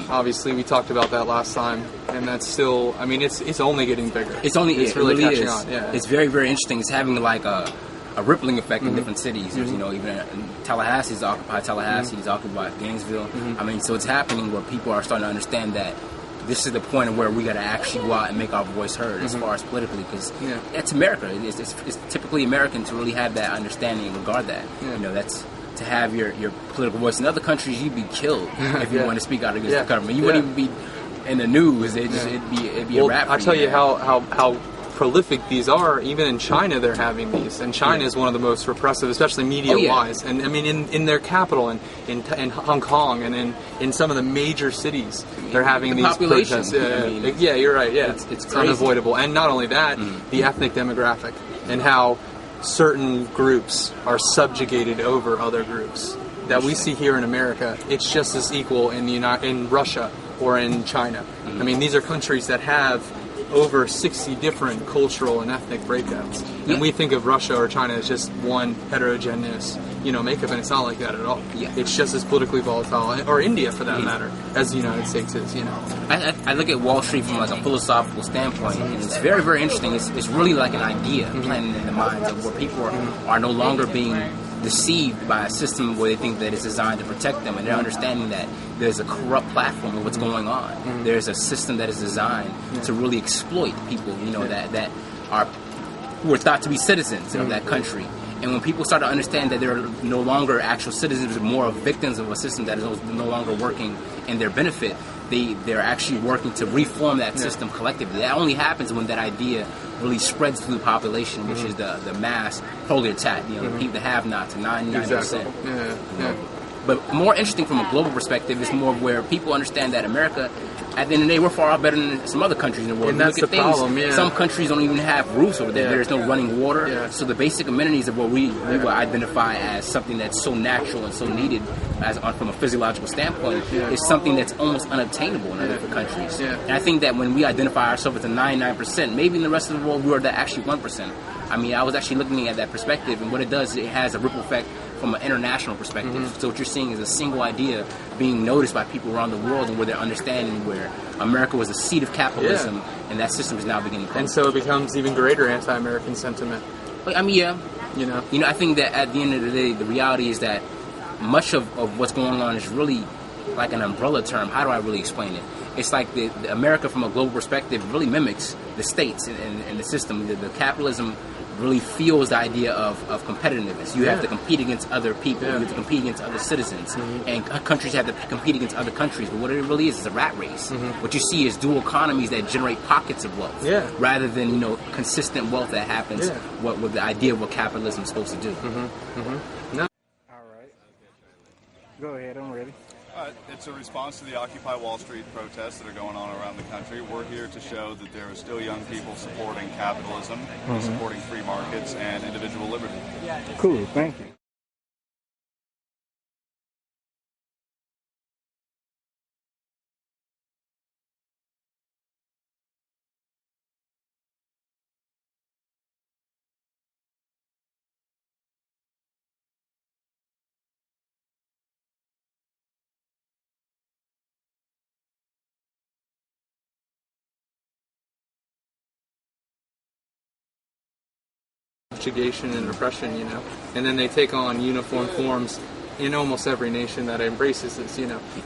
Obviously, we talked about that last time, and that's still. I mean, it's only getting bigger. It's really catching is. on. Yeah. It's very, very interesting. It's having like a rippling effect in different cities. There's, even Tallahassee's occupied. Tallahassee's occupied Gainesville. I mean, so it's happening where people are starting to understand that this is the point of where we got to actually go out and make our voice heard as far as politically, because it's America. It's typically American to really have that understanding and regard that. That's to have your political voice. In other countries, you'd be killed if you want to speak out against the government. You wouldn't even be in the news. It'd be a rap. I'll tell you how prolific these are. Even in China, they're having these, and China is one of the most repressive, especially media-wise. And I mean, in their capital, and in Hong Kong, and in some of the major cities, they're having these protests. Yeah, you're right. Yeah, it's unavoidable. And not only that, the ethnic demographic and how certain groups are subjugated over other groups that we see here in America. It's just as equal in Russia or in China. I mean, these are countries that have over 60 different cultural and ethnic breakdowns. And we think of Russia or China as just one heterogeneous, makeup, and it's not like that at all. It's just as politically volatile, or India for that matter, as the United States is, I look at Wall Street from like a philosophical standpoint, and it's very, very interesting. It's really like an idea planted in the minds of where people are no longer being deceived by a system where they think that it's designed to protect them, and they're understanding that there's a corrupt platform of what's going on. There's a system that is designed to really exploit people, that are who are thought to be citizens of that country. And when people start to understand that they're no longer actual citizens, but more victims of a system that is no longer working in their benefit, they're actually working to reform that system collectively. That only happens when that idea really spreads through the population, which is the mass proletariat, the have-nots, 99%. Exactly. But more interesting from a global perspective is more where people understand that America, at the end of the day, we're far better than some other countries in the world. And that's the problem, Some countries don't even have roofs over there. There's no running water. So the basic amenities of what we would identify as something that's so natural and so needed from a physiological standpoint is something that's almost unobtainable in other countries. And I think that when we identify ourselves as a 99%, maybe in the rest of the world we're the actually 1%. I mean, I was actually looking at that perspective, and what it does, it has a ripple effect from an international perspective. So what you're seeing is a single idea being noticed by people around the world, and where they're understanding where America was a seat of capitalism, and that system is now beginning to come. And so it becomes even greater anti-American sentiment. I mean, I think that at the end of the day, the reality is that much of what's going on is really like an umbrella term. How do I really explain it? It's like the America from a global perspective really mimics the states and the system. The capitalism really fuels the idea of competitiveness. You have to compete against other people. You have to compete against other citizens. And countries have to compete against other countries. But what it really is a rat race. What you see is dual economies that generate pockets of wealth rather than, consistent wealth that happens with the idea of what capitalism is supposed to do. No. All right. Go ahead. I'm ready. It's a response to the Occupy Wall Street protests that are going on around the country. We're here to show that there are still young people supporting capitalism, supporting free markets, and individual liberty. Cool, thank you. Subjugation and oppression, and then they take on uniform forms in almost every nation that embraces this,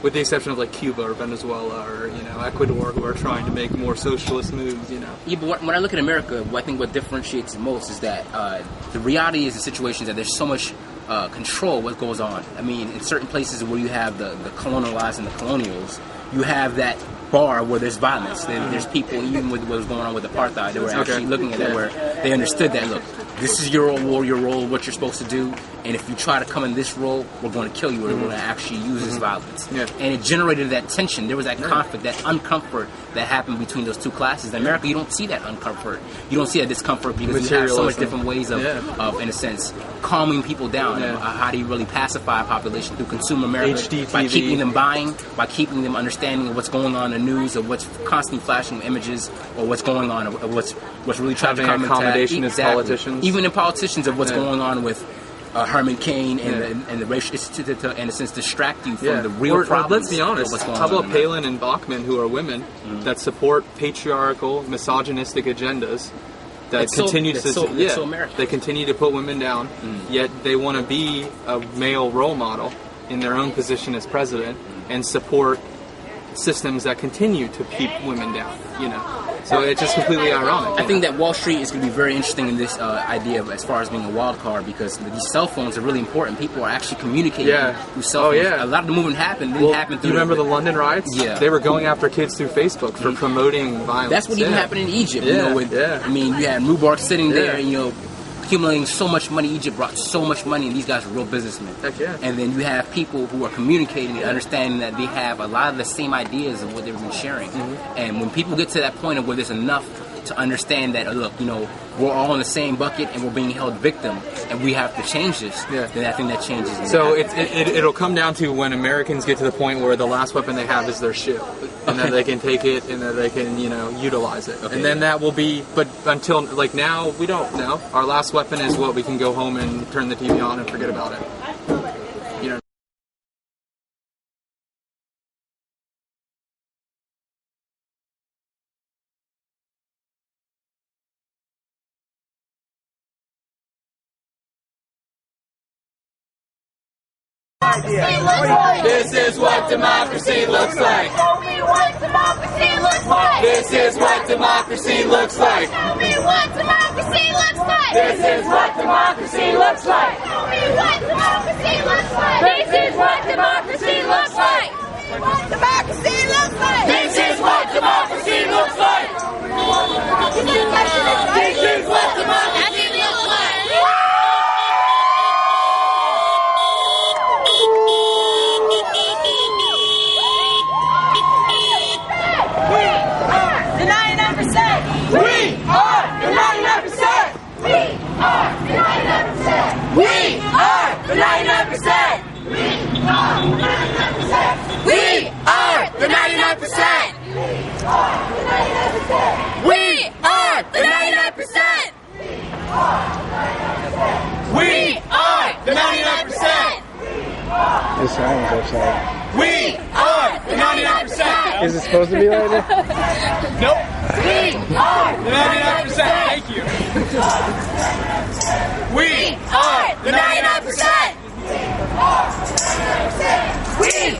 with the exception of like Cuba or Venezuela or Ecuador, who are trying to make more socialist moves, Yeah, but when I look at America, I think what differentiates it most is that the reality is the situation that there's so much control what goes on. I mean, in certain places where you have the colonialized and the colonials, you have that bar where there's violence. There's people, even with what was going on with apartheid, they were actually looking at that where they understood that, look, this is your role, what you're supposed to do, and if you try to come in this role, we're going to kill you, or we're going to actually use this violence. And it generated that tension. There was that conflict, that uncomfort that happened between those two classes. In America, you don't see that uncomfort. You don't see that discomfort because you have so much different ways of, in a sense, calming people down. How do you really pacify a population through consumer America? HDTV. By keeping them buying, by keeping them understanding of what's going on in the news, of what's constantly flashing images, or what's going on, of what's really trying to come accommodation as politicians. Even in politicians, of what's going on with Herman Cain and the racial, it's to in a sense distract you from the real or problems. Let's be honest. What's going How about on Palin and Bachman, who are women that support patriarchal, misogynistic agendas? That they continue to put women down, yet they want to be a male role model in their own position as president and support systems that continue to keep women down. So it's just completely ironic. I think that Wall Street is going to be very interesting in this idea of, as far as being a wild card, because these cell phones are really important. People are actually communicating through cell phones. A lot of the movement didn't happen through. You remember the London riots? Yeah. They were going after kids through Facebook for promoting violence. That's what even happened in Egypt. I mean, you had Mubarak sitting there, accumulating so much money. Egypt brought so much money, and these guys are real businessmen. Heck yeah. And then you have people who are communicating and understanding that they have a lot of the same ideas of what they've been sharing. And when people get to that point of where there's enough to understand that, look, we're all in the same bucket and we're being held victim, and we have to change this, then I think that changes. So it'll come down to when Americans get to the point where the last weapon they have is their ship, and that they can take it and that they can, utilize it. And then that will be, but until, now, we don't know. Our last weapon is what we can go home and turn the TV on and forget about it. This is what democracy looks like. Tell me what democracy looks like. This is what democracy looks like. Tell me what democracy looks like. This is what democracy looks like. Tell me what democracy looks like. This is what democracy looks like. What democracy looks like. This is what democracy looks like. This is what democracy looks like. This sounds upside. We are the 99%. Is it supposed to be like that? Nope. We are the 99%. Thank you. We are the 99%. We.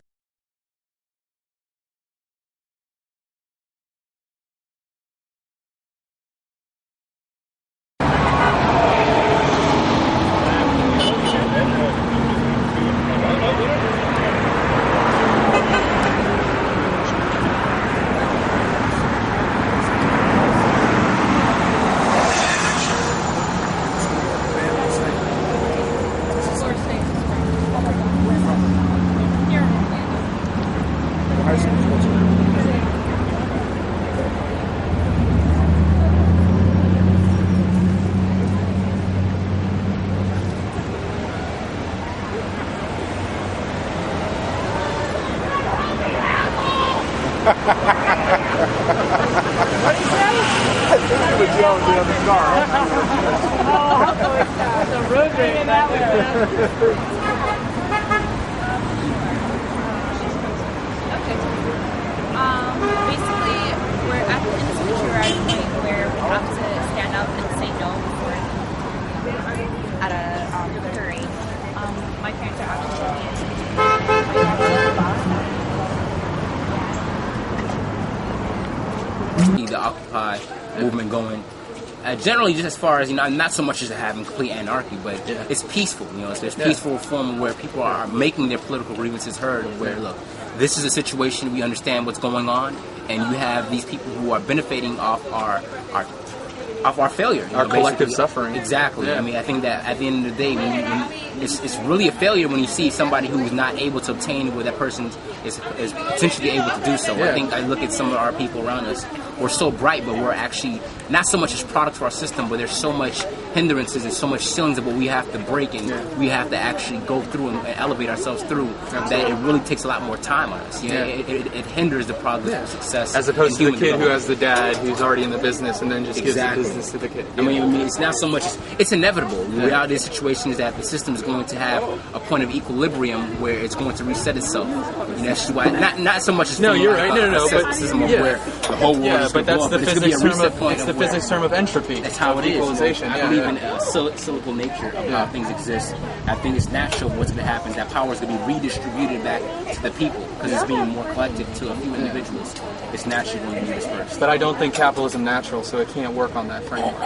Basically, we're at in this country, we're at a point where we have to stand up and say no before at a hearing. My parents are actually the Occupy movement going. Generally, just as far as, not so much as having complete anarchy, but it's peaceful. It's this peaceful form where people are making their political grievances heard. Where, look, this is a situation, we understand what's going on, and you have these people who are benefiting off our failure, our collective suffering. Exactly. Yeah. I mean, I think that at the end of the day, it's really a failure when you see somebody who's not able to obtain what that person is potentially able to do so. Yeah. I look at some of our people around us. We're so bright, but we're actually not so much as product of our system, but there's so much hindrances and so much ceilings of what we have to break and we have to actually go through and elevate ourselves through that it really takes a lot more time on us. It hinders the progress of success. As opposed to the kid who has the dad who's already in the business and then just gives the business to the kid. I mean, it's not so much, it's inevitable. The reality of the situation is that the system is going to have a point of equilibrium where it's going to reset itself. That's why, not so much as you're right. But where the whole world is but that's the physics term of entropy. That's how it is. Equalization. I believe in a cyclical nature of how things exist. I think it's natural what's going to happen. That power is going to be redistributed back to the people because it's being more collective to a few individuals. It's naturally going to be dispersed. But I don't think capitalism is natural, so it can't work on that framework.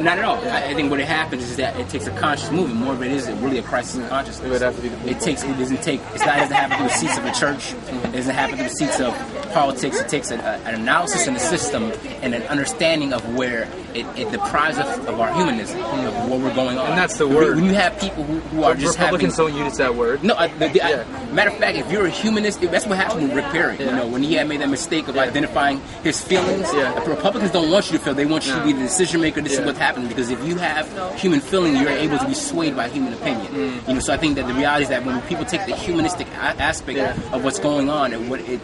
Not at all. I think what it happens is that it takes a conscious movement. More of it is really a crisis of consciousness. It would have to be the people. It doesn't happen through the seats of the church. It doesn't happen through the seats of politics. It takes an analysis in the system and an understanding of where it deprives us of our humanism, of what we're going on. And that's the word. When you have people who are just Republicans don't use that word. No, matter of fact, if you're a humanist, that's what happened with Rick Perry. When he had made that mistake of identifying his feelings. The Republicans don't want you to feel; they want you to be the decision maker. This is what's happening because if you have human feeling, you're able to be swayed by human opinion. So I think that the reality is that when people take the humanistic aspect of what's going on, and it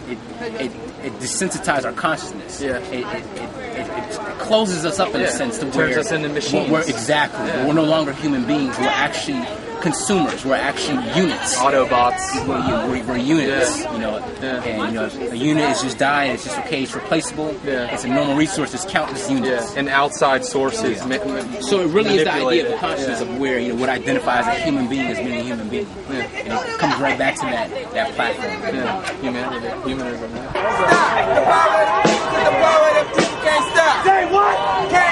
desensitizes our consciousness. It closes us up in a sense to where turns us into machines. We're no longer human beings. We're actually consumers. We're actually units. Autobots. We're units. And a unit is just dying. It's just okay. It's replaceable. It's a normal resource. It's countless units. And outside sources. So it really is the idea of consciousness of where what identifies a human being as being a human being. And it comes right back to that platform. Humanism. Stop! The power of the people can't stop. Say what? Can't